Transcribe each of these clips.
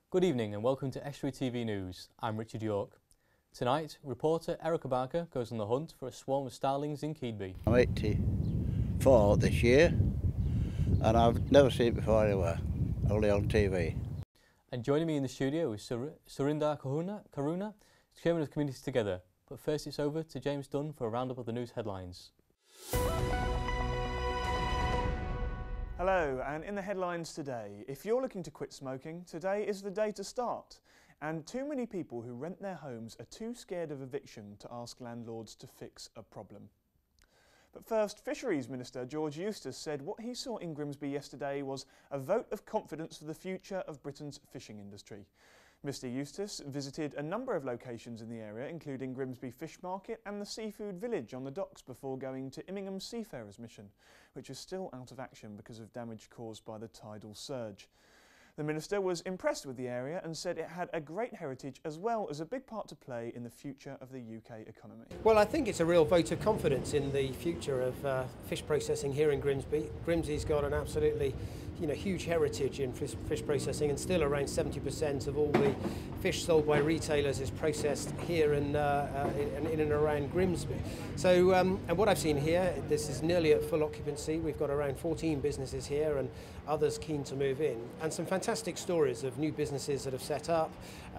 Good evening and welcome to Estuary TV News. I'm Richard York. Tonight, reporter Erica Barker goes on the hunt for a swarm of starlings in Keadby. I'm 84 this year and I've never seen it before anywhere, only on TV. And joining me in the studio is Surinder Karuna, Chairman of Communities Together. But first it's over to James Dunn for a roundup of the news headlines. Hello, and in the headlines today, if you're looking to quit smoking, today is the day to start. And too many people who rent their homes are too scared of eviction to ask landlords to fix a problem. But first, Fisheries Minister George Eustice said what he saw in Grimsby yesterday was a vote of confidence for the future of Britain's fishing industry. Mr Eustice visited a number of locations in the area, including Grimsby Fish Market and the Seafood Village on the docks before going to Immingham Seafarers Mission, which is still out of action because of damage caused by the tidal surge. The Minister was impressed with the area and said it had a great heritage as well as a big part to play in the future of the UK economy. Well, I think it's a real vote of confidence in the future of fish processing here in Grimsby. Grimsby's got an absolutely huge heritage in fish processing, and still around 70% of all the fish sold by retailers is processed here in and around Grimsby. So, and what I've seen here, this is nearly at full occupancy. We've got around 14 businesses here and others keen to move in, and some fantastic stories of new businesses that have set up,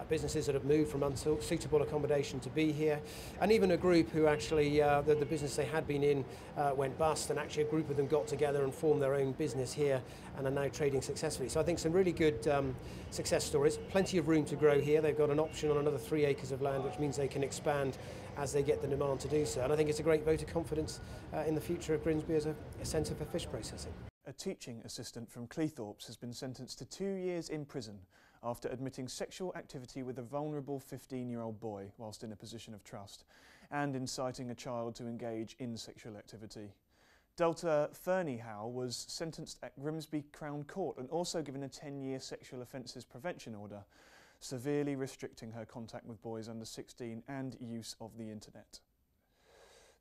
businesses that have moved from unsuitable accommodation to be here, and even a group who actually, the business they had been in went bust, and actually a group of them got together and formed their own business here and are now trading successfully. So I think some really good success stories, plenty of room to grow here. They've got an option on another 3 acres of land, which means they can expand as they get the demand to do so. And I think it's a great vote of confidence in the future of Grimsby as a centre for fish processing. A teaching assistant from Cleethorpes has been sentenced to 2 years in prison after admitting sexual activity with a vulnerable 15-year-old boy whilst in a position of trust and inciting a child to engage in sexual activity. Delta Fernie Howe was sentenced at Grimsby Crown Court and also given a 10-year sexual offences prevention order, severely restricting her contact with boys under 16 and use of the internet.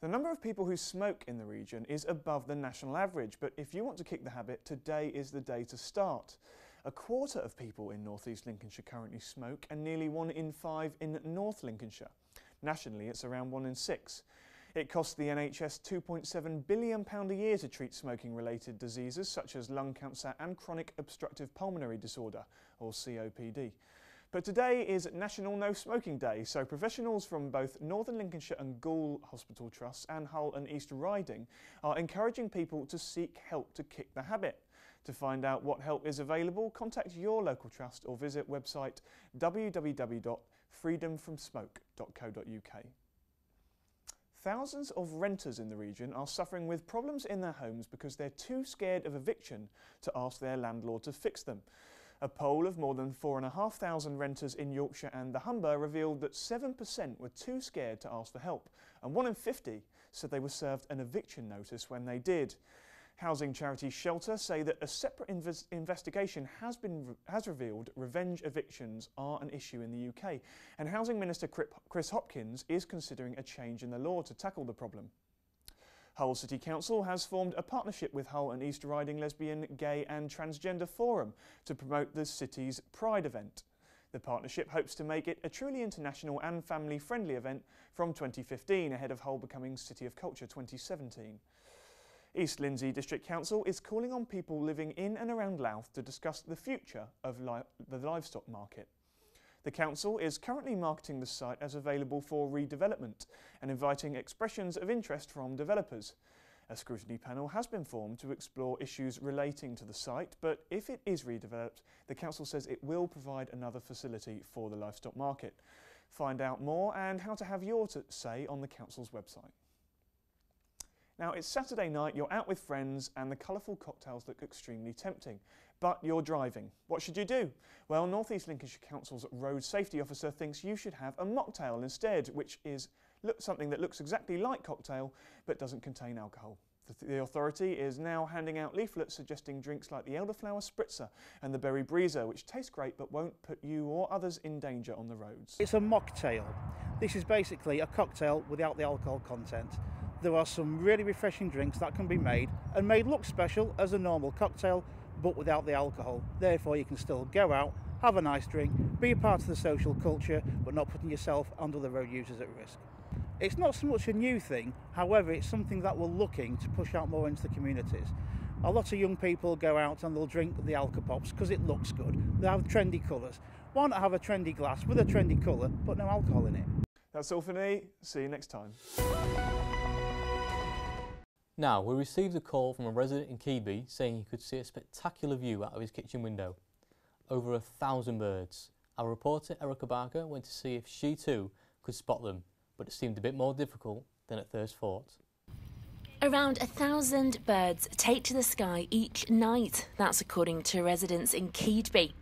The number of people who smoke in the region is above the national average, but if you want to kick the habit, today is the day to start. A quarter of people in North East Lincolnshire currently smoke, and nearly 1 in 5 in North Lincolnshire. Nationally, it's around 1 in 6. It costs the NHS £2.7 billion a year to treat smoking-related diseases such as lung cancer and chronic obstructive pulmonary disorder, or COPD. But today is National No Smoking Day, so professionals from both Northern Lincolnshire and Goole Hospital Trusts and Hull and East Riding are encouraging people to seek help to kick the habit. To find out what help is available, contact your local trust or visit website www.freedomfromsmoke.co.uk. Thousands of renters in the region are suffering with problems in their homes because they're too scared of eviction to ask their landlord to fix them. A poll of more than 4,500 renters in Yorkshire and the Humber revealed that 7% were too scared to ask for help, and 1 in 50 said they were served an eviction notice when they did. Housing charity Shelter say that a separate investigation has revealed revenge evictions are an issue in the UK, and Housing Minister Chris Hopkins is considering a change in the law to tackle the problem. Hull City Council has formed a partnership with Hull and East Riding Lesbian, Gay and Transgender Forum to promote the city's Pride event. The partnership hopes to make it a truly international and family-friendly event from 2015, ahead of Hull becoming City of Culture 2017. East Lindsey District Council is calling on people living in and around Louth to discuss the future of the livestock market. The council is currently marketing the site as available for redevelopment and inviting expressions of interest from developers. A scrutiny panel has been formed to explore issues relating to the site, but if it is redeveloped, the council says it will provide another facility for the livestock market. Find out more and how to have your say on the council's website. Now, it's Saturday night, you're out with friends and the colourful cocktails look extremely tempting, but you're driving. What should you do? Well, North East Lincolnshire Council's road safety officer thinks you should have a mocktail instead, which is something that looks exactly like cocktail but doesn't contain alcohol. The authority is now handing out leaflets suggesting drinks like the Elderflower Spritzer and the Berry Breezer, which taste great but won't put you or others in danger on the roads. It's a mocktail. This is basically a cocktail without the alcohol content. There are some really refreshing drinks that can be made and made look special as a normal cocktail, but without the alcohol. Therefore, you can still go out, have a nice drink, be a part of the social culture, but not putting yourself and other road users at risk. It's not so much a new thing, however, it's something that we're looking to push out more into the communities. A lot of young people go out and they'll drink the Alka-Pops because it looks good. They have trendy colours. Why not have a trendy glass with a trendy colour, but no alcohol in it? That's all for me. See you next time. Now, we received a call from a resident in Keadby saying he could see a spectacular view out of his kitchen window. Over 1,000 birds. Our reporter Erica Barker went to see if she too could spot them, but it seemed a bit more difficult than at first thought. Around 1,000 birds take to the sky each night. That's according to residents in Keadby.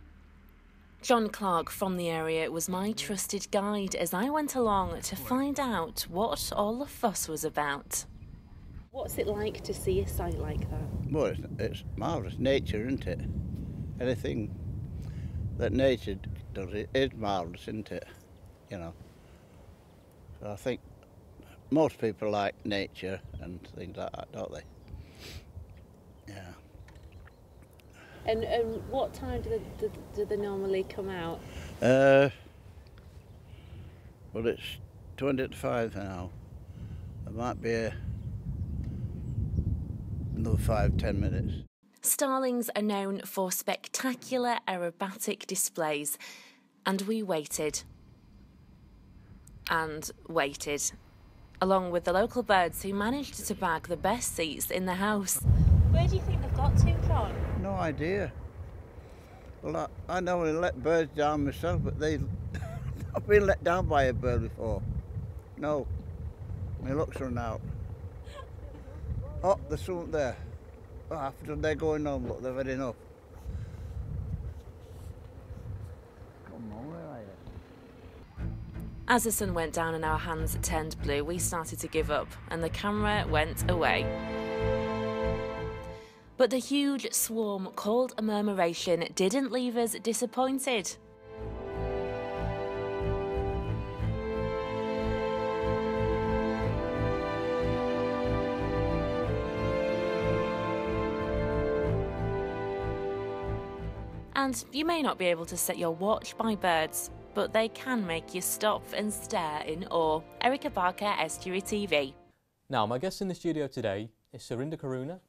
John Clark from the area was my trusted guide as I went along to find out what all the fuss was about. What's it like to see a sight like that? Well, it's marvellous. Nature, isn't it? Anything that nature does, it is marvellous, isn't it? You know. So I think most people like nature and things like that, don't they? Yeah. And what time do they normally come out? Well, it's 20 to 5 now. There might be another 5-10 minutes. Starlings are known for spectacular aerobatic displays, and we waited. And waited, along with the local birds who managed to bag the best seats in the house. Where do you think they've got to, John? No idea. Well, I normally let birds down myself, but I've been let down by a bird before. No, my luck's run out. Oh, there's something there. Oh, after they're going home, look, they've had enough. Come on, where are you? As the sun went down and our hands turned blue, we started to give up and the camera went away. But the huge swarm called a murmuration didn't leave us disappointed. And you may not be able to set your watch by birds, but they can make you stop and stare in awe. Erica Barker, Estuary TV. Now, my guest in the studio today is Surinder Karuna,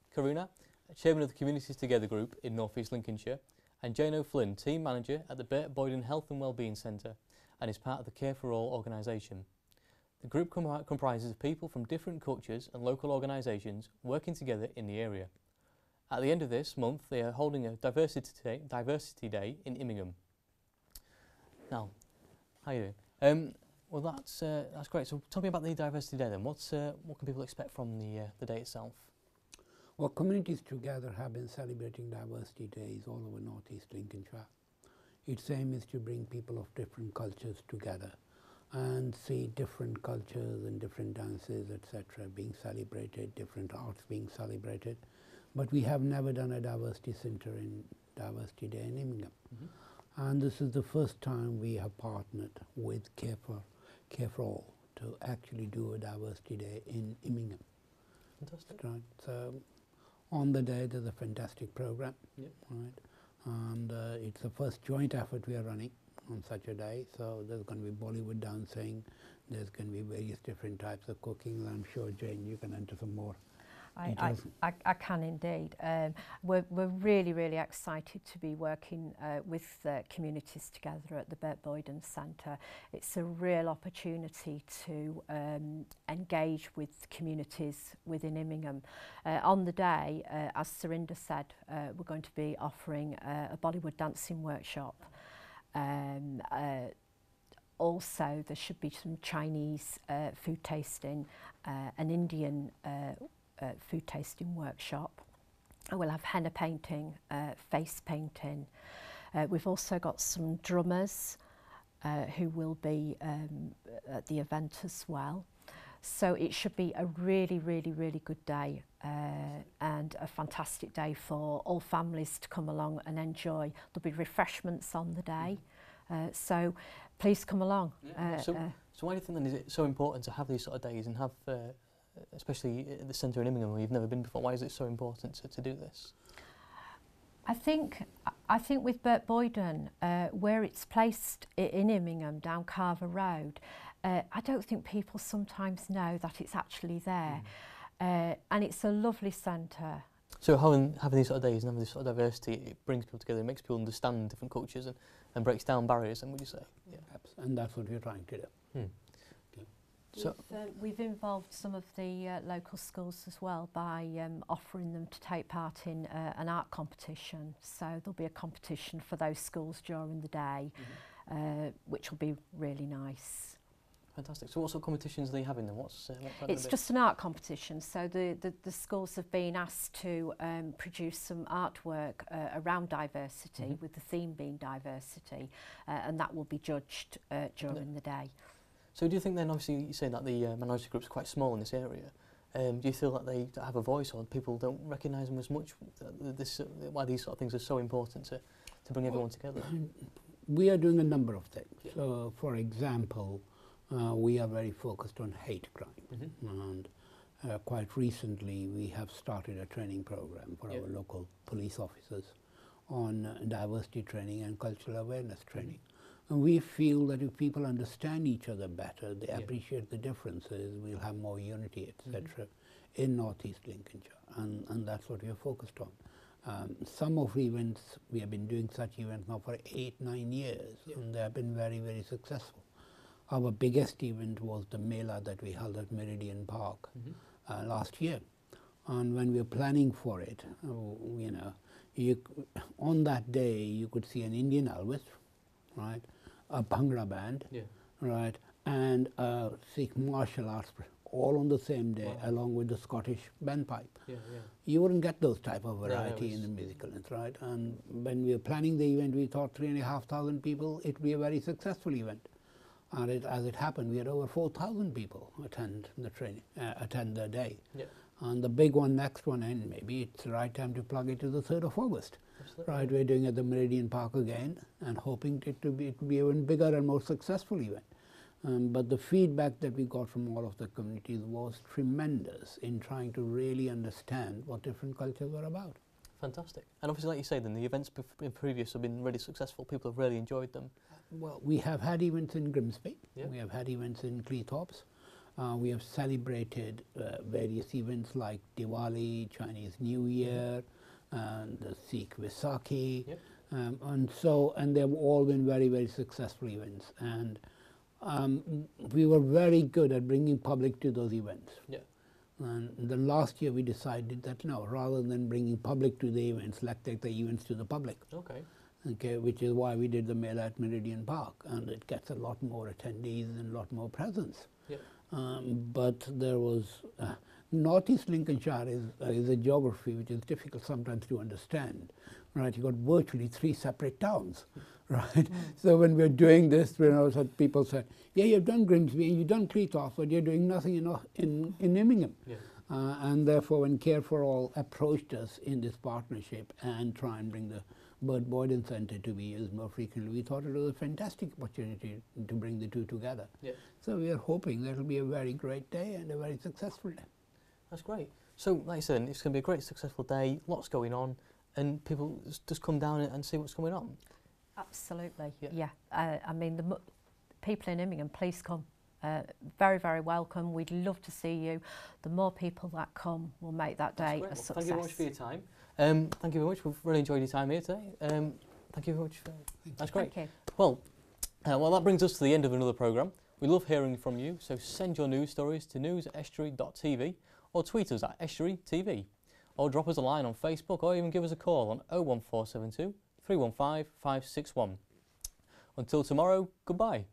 Chairman of the Communities Together group in North East Lincolnshire, and Jane O'Flynn, Team Manager at the Bert Boyden Health and Wellbeing Centre, and is part of the Care for All organisation. The group comprises of people from different cultures and local organisations working together in the area. At the end of this month, they are holding a Diversity Day in Immingham. Now, how are you doing? Well, that's great. So, tell me about the Diversity Day then. What can people expect from the day itself? Well, Communities Together have been celebrating Diversity Days all over North East Lincolnshire. Its aim is to bring people of different cultures together and see different cultures and different dances, etc., being celebrated, different arts being celebrated. But we have never done a Diversity Centre in Diversity Day in Immingham. Mm-hmm. And this is the first time we have partnered with Care for All to actually do a Diversity Day in Immingham. Fantastic. Right. So on the day there's a fantastic program. Yep. Right. And it's the first joint effort we are running on such a day. So there's going to be Bollywood dancing, there's going to be various different types of cooking. I'm sure, Jane, you can enter some more. I can indeed. We're really, really excited to be working with Communities Together at the Bert Boyden Centre. It's a real opportunity to engage with communities within Immingham. On the day, as Surinder said, we're going to be offering a Bollywood dancing workshop. Also, there should be some Chinese food tasting, an Indian food tasting workshop. We'll have henna painting, face painting. We've also got some drummers who will be at the event as well. So it should be a really, really, really good day and a fantastic day for all families to come along and enjoy. There'll be refreshments on the day. So please come along. Yeah. So why do you think then is it so important to have these sort of days and have especially at the centre in Immingham where you've never been before? Why is it so important to do this? I think with Burt Boyden, where it's placed in Immingham down Carver Road, I don't think people sometimes know that it's actually there. And it's a lovely centre. So having these sort of days and having this sort of diversity, it brings people together, it makes people understand different cultures and breaks down barriers, and would you say? Yeah. And that's what we're trying to do. Okay. So we've involved some of the local schools as well by offering them to take part in an art competition. So there'll be a competition for those schools during the day, which will be really nice. Fantastic. So what sort of competitions are they having then? What's it's just an art competition. So the schools have been asked to produce some artwork around diversity, with the theme being diversity, and that will be judged during the day. So do you think then, obviously you're saying that the minority groups are quite small in this area, do you feel that they have a voice, or people don't recognise them as much? Why these sort of things are so important to bring everyone together? We are doing a number of things. So for example, we are very focused on hate crime, and quite recently we have started a training program for our local police officers on diversity training and cultural awareness training. And we feel that if people understand each other better, they appreciate the differences, we'll have more unity, etc. in Northeast Lincolnshire, and that's what we are focused on. Some of the events, we have been doing such events now for 8-9 years, and they have been very, very successful. Our biggest event was the Mela that we held at Meridian Park last year. And when we were planning for it, you know, on that day you could see an Indian Elvis, right, a Bhangra band, right, and a Sikh martial arts, all on the same day, along with the Scottish bagpipe. You wouldn't get those type of variety in the musical, right? And when we were planning the event, we thought 3,500 people, it would be a very successful event. And as it happened, we had over 4,000 people attend the training, attend the day. And the big one, next one, and maybe it's the right time to plug it to the 3rd of August. Right, we're doing it at the Meridian Park again, and hoping it to be even bigger and more successful event. But the feedback that we got from all of the communities was tremendous in trying to really understand what different cultures were about. Fantastic. And obviously, like you say, then the events in previous have been really successful. People have really enjoyed them. Well, we have had events in Grimsby. We have had events in Cleethorpes. We have celebrated various events like Diwali, Chinese New Year, and the Sikh Vaisakhi, and they've all been very, very successful events. And we were very good at bringing public to those events. And then last year we decided that no, rather than bringing public to the events, let's take the events to the public. Okay, which is why we did the Mela at Meridian Park, and it gets a lot more attendees and a lot more presence. But there was Northeast Lincolnshire is a geography which is difficult sometimes to understand. Right, you got virtually 3 separate towns. Right, so when we're doing this, you know, so people say, yeah, you've done Grimsby and you've done Cleethorpes, but you're doing nothing in Immingham. And therefore, when Care for All approached us in this partnership and try and bring the Burt Boyden Centre to be used more frequently, we thought it was a fantastic opportunity to bring the two together. So we are hoping that it will be a very great day and a very successful day. That's great. So, like I said, it's going to be a great, successful day, lots going on, and people just come down and see what's going on. Absolutely, I mean, the people in Immingham, please come. Very, very welcome. We'd love to see you. The more people that come will make that day a success. Thank you very much for your time. Thank you very much. We've really enjoyed your time here today. Thank you very much. That's great. Thank you. Well, that brings us to the end of another programme. We love hearing from you, so send your news stories to news@estuary.tv or tweet us at estuarytv, or drop us a line on Facebook, or even give us a call on 01472 315 561. Until tomorrow, goodbye.